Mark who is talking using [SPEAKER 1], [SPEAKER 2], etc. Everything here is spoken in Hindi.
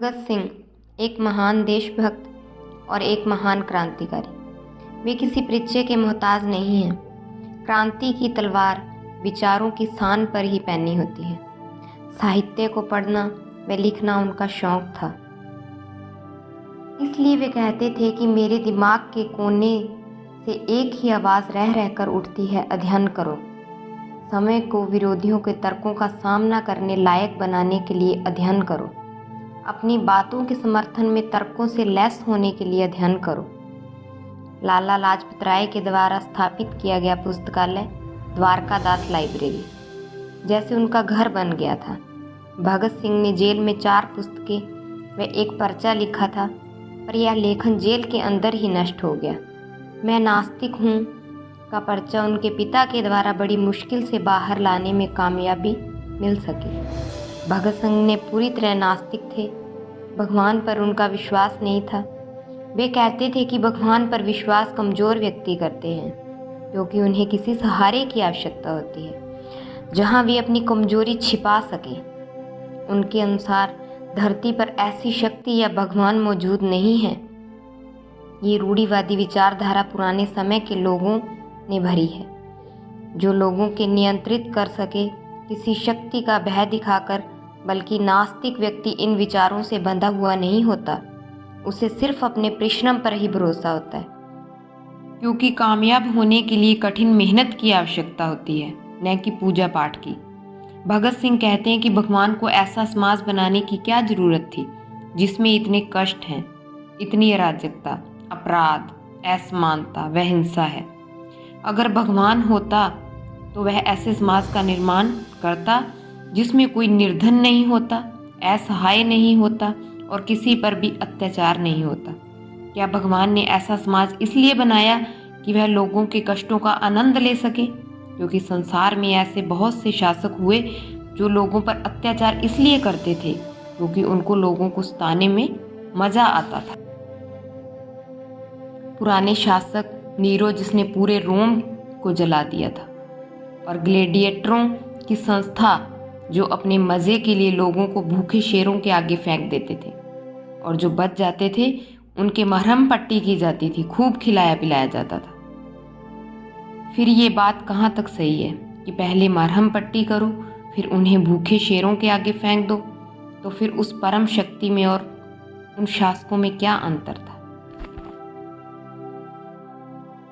[SPEAKER 1] भगत सिंह एक महान देशभक्त और एक महान क्रांतिकारी। वे किसी परिचय के मोहताज नहीं हैं। क्रांति की तलवार विचारों की शान पर ही पहनी होती है। साहित्य को पढ़ना व लिखना उनका शौक था। इसलिए वे कहते थे कि मेरे दिमाग के कोने से एक ही आवाज़ रह रहकर उठती है, अध्ययन करो। समय को विरोधियों के तर्कों का सामना करने लायक बनाने के लिए अध्ययन करो। अपनी बातों के समर्थन में तर्कों से लैस होने के लिए अध्ययन करो। लाला लाजपत राय के द्वारा स्थापित किया गया पुस्तकालय द्वारकादास लाइब्रेरी जैसे उनका घर बन गया था। भगत सिंह ने जेल में 4 पुस्तकें व एक पर्चा लिखा था, पर यह लेखन जेल के अंदर ही नष्ट हो गया। मैं नास्तिक हूँ का पर्चा उनके पिता के द्वारा बड़ी मुश्किल से बाहर लाने में कामयाबी मिल सकी। भगत सिंह ने पूरी तरह नास्तिक थे। भगवान पर उनका विश्वास नहीं था। वे कहते थे कि भगवान पर विश्वास कमज़ोर व्यक्ति करते हैं, क्योंकि उन्हें किसी सहारे की आवश्यकता होती है जहां वे अपनी कमजोरी छिपा सकें। उनके अनुसार धरती पर ऐसी शक्ति या भगवान मौजूद नहीं है। ये रूढ़िवादी विचारधारा पुराने समय के लोगों ने भरी है, जो लोगों के नियंत्रित कर सके किसी शक्ति का भय दिखाकर। बल्कि नास्तिक व्यक्ति इन विचारों से बंधा हुआ नहीं होता, उसे सिर्फ अपने परिश्रम पर ही भरोसा होता है, क्योंकि कामयाब होने के लिए कठिन मेहनत की आवश्यकता होती है, न कि पूजा पाठ की। भगत सिंह कहते हैं कि भगवान को ऐसा समाज बनाने की क्या जरूरत थी जिसमें इतने कष्ट हैं, इतनी अराजकता, अपराध, असमानता व हिंसा है। अगर भगवान होता तो वह ऐसे समाज का निर्माण करता जिसमें कोई निर्धन नहीं होता, असहाय नहीं होता और किसी पर भी अत्याचार नहीं होता। क्या भगवान ने ऐसा समाज इसलिए बनाया कि वह लोगों के कष्टों का आनंद ले सके? क्योंकि संसार में ऐसे बहुत से शासक हुए जो लोगों पर अत्याचार इसलिए करते थे क्योंकि उनको लोगों को सताने में मजा आता था। पुराने शासक नीरो, जिसने पूरे रोम को जला दिया था, और ग्लेडिएटरों की संस्था जो अपने मज़े के लिए लोगों को भूखे शेरों के आगे फेंक देते थे, और जो बच जाते थे उनके मरहम पट्टी की जाती थी, खूब खिलाया पिलाया जाता था। फिर ये बात कहाँ तक सही है कि पहले मरहम पट्टी करो फिर उन्हें भूखे शेरों के आगे फेंक दो? तो फिर उस परम शक्ति में और उन शासकों में क्या अंतर था?